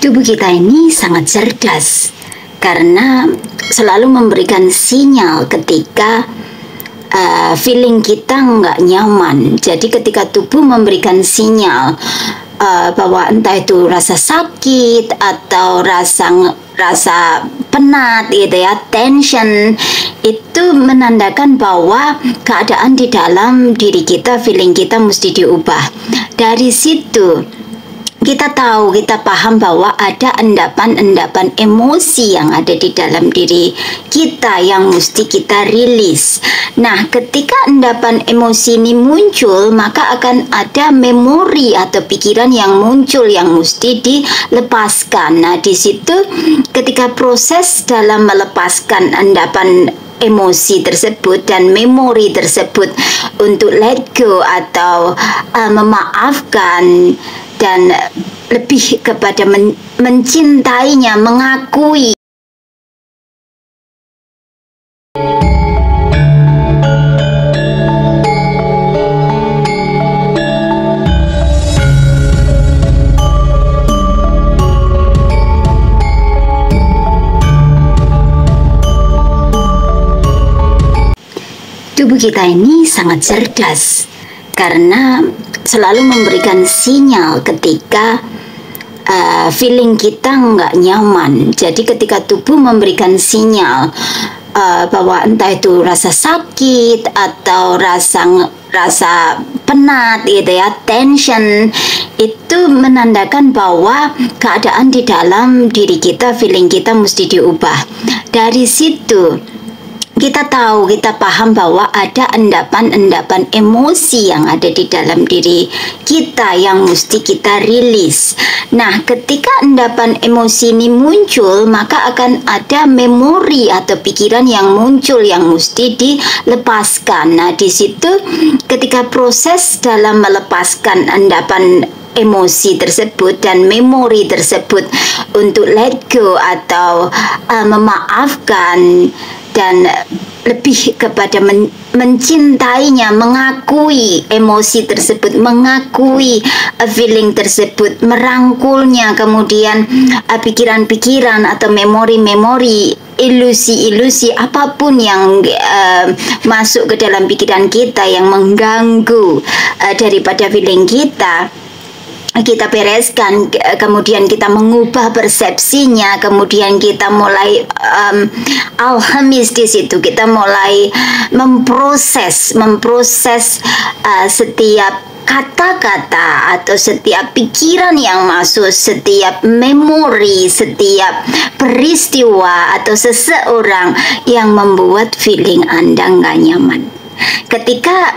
Tubuh kita ini sangat cerdas karena selalu memberikan sinyal ketika feeling kita nggak nyaman. Jadi ketika tubuh memberikan sinyal bahwa entah itu rasa sakit atau rasa penat gitu ya, tension, itu menandakan bahwa keadaan di dalam diri kita, feeling kita mesti diubah. Dari situ kita tahu, kita paham bahwa ada endapan-endapan emosi yang ada di dalam diri kita yang mesti kita rilis. Nah, ketika endapan emosi ini muncul, maka akan ada memori atau pikiran yang muncul yang mesti dilepaskan. Nah, di situ ketika proses dalam melepaskan endapan emosi tersebut dan memori tersebut untuk let go atau memaafkan dan lebih kepada mencintainya, mengakui. Tubuh kita ini sangat cerdas karena selalu memberikan sinyal ketika feeling kita nggak nyaman. Jadi ketika tubuh memberikan sinyal bahwa entah itu rasa sakit atau rasa penat gitu ya, tension, itu menandakan bahwa keadaan di dalam diri kita, feeling kita mesti diubah. Dari situ kita tahu, kita paham bahwa ada endapan-endapan emosi yang ada di dalam diri kita yang mesti kita rilis. Nah, ketika endapan emosi ini muncul, maka akan ada memori atau pikiran yang muncul yang mesti dilepaskan. Nah, di situ ketika proses dalam melepaskan endapan emosi tersebut dan memori tersebut untuk let go atau memaafkan dan lebih kepada mencintainya, mengakui emosi tersebut, mengakui feeling tersebut, merangkulnya, kemudian pikiran-pikiran atau memori-memori, ilusi-ilusi apapun yang masuk ke dalam pikiran kita yang mengganggu daripada feeling kita bereskan, kemudian kita mengubah persepsinya, kemudian kita mulai alhamis di situ, kita mulai memproses setiap kata-kata atau setiap pikiran yang masuk, setiap memori, setiap peristiwa atau seseorang yang membuat feeling Anda nggak nyaman. Ketika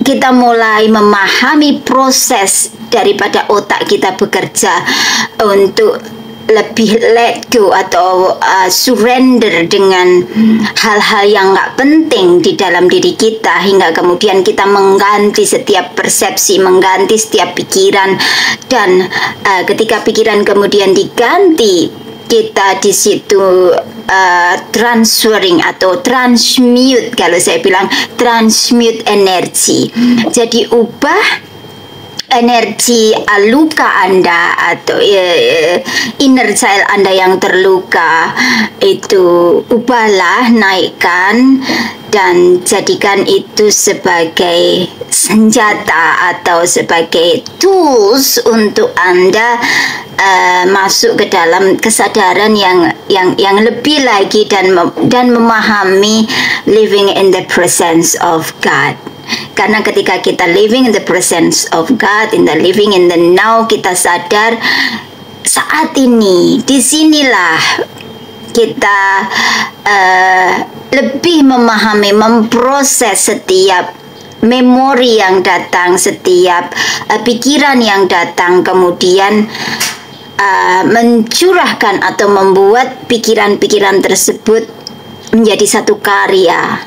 kita mulai memahami proses daripada otak kita bekerja untuk lebih let go atau surrender dengan hal-hal yang nggak penting di dalam diri kita, hingga kemudian kita mengganti setiap persepsi, mengganti setiap pikiran, dan ketika pikiran kemudian diganti, kita di situ transferring atau transmute, kalau saya bilang transmute energi. Jadi ubah energi luka Anda atau inner child Anda yang terluka itu, ubahlah, naikkan dan jadikan itu sebagai senjata atau sebagai tools untuk Anda masuk ke dalam kesadaran yang lebih lagi dan memahami living in the presence of God. Karena ketika kita living in the presence of God, living in the now, kita sadar saat ini, disinilah kita lebih memahami, memproses setiap memori yang datang, setiap pikiran yang datang, kemudian mencurahkan atau membuat pikiran-pikiran tersebut menjadi satu karya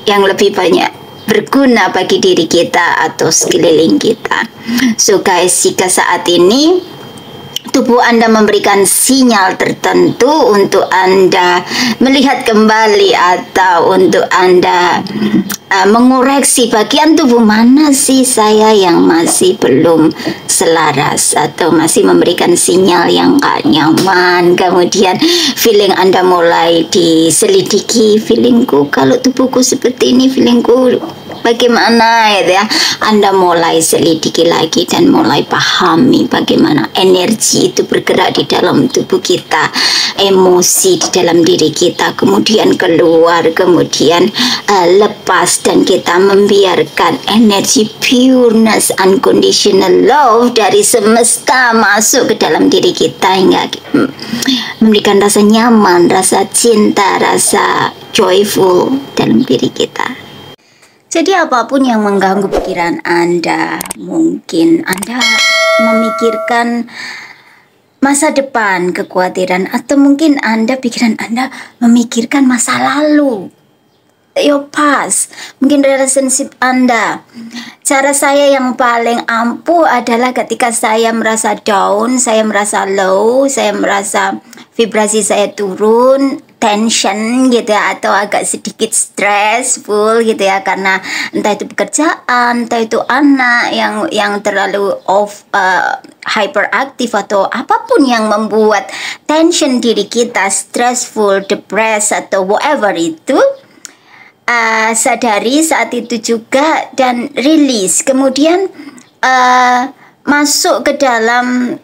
yang lebih banyak berguna bagi diri kita atau sekeliling kita. So guys, jika saat ini tubuh Anda memberikan sinyal tertentu untuk Anda melihat kembali atau untuk Anda mengoreksi bagian tubuh mana sih saya yang masih belum selaras atau masih memberikan sinyal yang gak nyaman. Kemudian feeling Anda mulai diselidiki, feelingku kalau tubuhku seperti ini, feelingku bagaimana gitu ya. Anda mulai selidiki lagi dan mulai pahami bagaimana energi itu bergerak di dalam tubuh kita, emosi di dalam diri kita, kemudian keluar, kemudian lepas, dan kita membiarkan energi pureness, unconditional love dari semesta masuk ke dalam diri kita hingga memberikan rasa nyaman, rasa cinta, rasa joyful dalam diri kita. Jadi apapun yang mengganggu pikiran Anda, mungkin Anda memikirkan masa depan, kekhawatiran, atau mungkin pikiran Anda memikirkan masa lalu, your past, mungkin relationship Anda. Cara saya yang paling ampuh adalah ketika saya merasa down, saya merasa low, saya merasa vibrasi saya turun, tension gitu ya, atau agak sedikit stressful gitu ya, karena entah itu pekerjaan, entah itu anak yang terlalu hyperaktif, atau apapun yang membuat tension diri kita, stressful, depressed, atau whatever itu. Sadari saat itu juga dan release, kemudian masuk ke dalam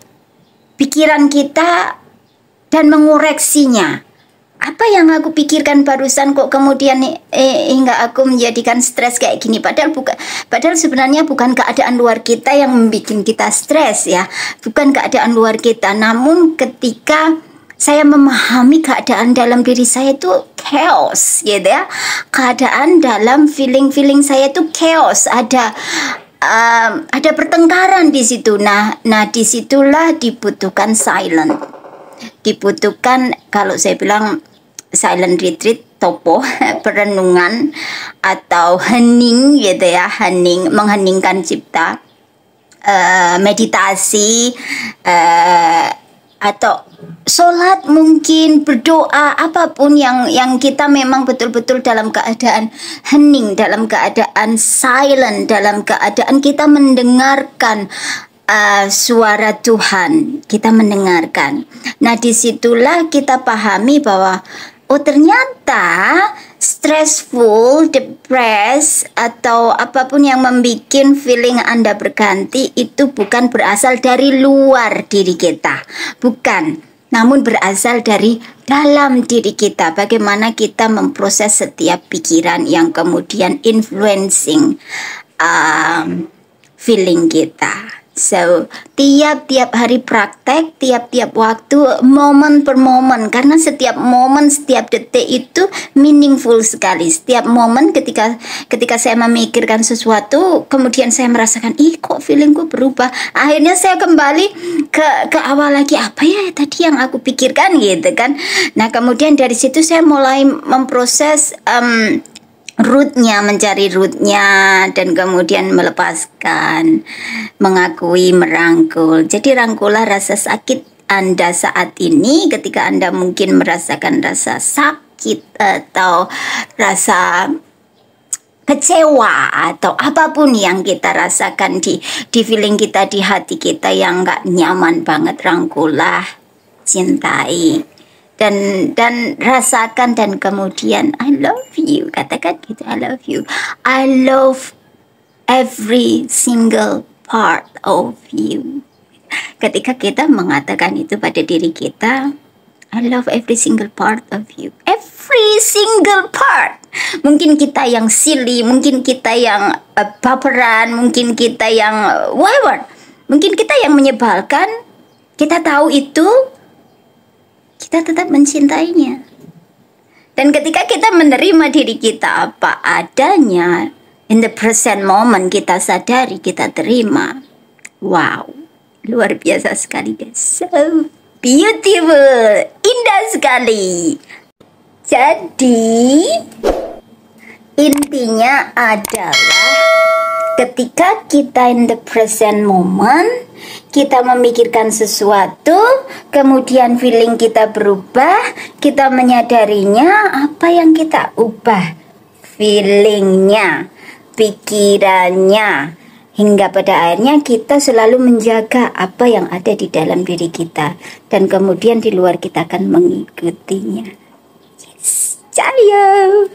pikiran kita dan mengoreksinya. Apa yang aku pikirkan barusan kok kemudian hingga aku menjadikan stres kayak gini, padahal sebenarnya bukan keadaan luar kita yang membuat kita stres ya, bukan keadaan luar kita, namun ketika saya memahami keadaan dalam diri saya itu chaos gitu ya, keadaan dalam feeling saya itu chaos, ada pertengkaran di situ. Nah disitulah dibutuhkan silent, dibutuhkan, kalau saya bilang silent retreat, topo, perenungan atau hening gitu ya, hening, mengheningkan cipta, meditasi, atau sholat, mungkin berdoa, apapun yang kita memang betul-betul dalam keadaan hening, dalam keadaan silent, dalam keadaan kita mendengarkan suara Tuhan, kita mendengarkan. Nah disitulah kita pahami bahwa oh ternyata stressful, depressed, atau apapun yang membuat feeling Anda berganti itu bukan berasal dari luar diri kita, bukan, namun berasal dari dalam diri kita. Bagaimana kita memproses setiap pikiran yang kemudian influencing feeling kita. So, tiap-tiap hari praktek, tiap-tiap waktu, momen per momen, karena setiap momen, setiap detik itu meaningful sekali. Setiap momen ketika saya memikirkan sesuatu, kemudian saya merasakan, kok feelingku berubah. Akhirnya saya kembali ke awal lagi, apa ya tadi yang aku pikirkan gitu kan. Nah, kemudian dari situ saya mulai memproses rootnya, mencari rootnya, dan kemudian melepaskan, mengakui, merangkul. Jadi rangkulah rasa sakit Anda saat ini ketika Anda mungkin merasakan rasa sakit atau rasa kecewa atau apapun yang kita rasakan di feeling kita, di hati kita yang gak nyaman banget. Rangkulah, cintai, dan rasakan, dan kemudian I love you, katakan gitu, I love you, I love every single part of you. Ketika kita mengatakan itu pada diri kita, I love every single part of you, every single part. Mungkin kita yang silly, mungkin kita yang baperan, mungkin kita yang whatever, mungkin kita yang menyebalkan, kita tahu itu, kita tetap mencintainya. Dan ketika kita menerima diri kita apa adanya, in the present moment, kita sadari, kita terima. Wow, luar biasa sekali guys. So beautiful, indah sekali. Jadi intinya adalah Ketika kita in the present moment, kita memikirkan sesuatu, kemudian feeling kita berubah, kita menyadarinya, apa yang kita ubah? Feelingnya, pikirannya, hingga pada akhirnya kita selalu menjaga apa yang ada di dalam diri kita, dan kemudian di luar kita akan mengikutinya. Yes, jaya!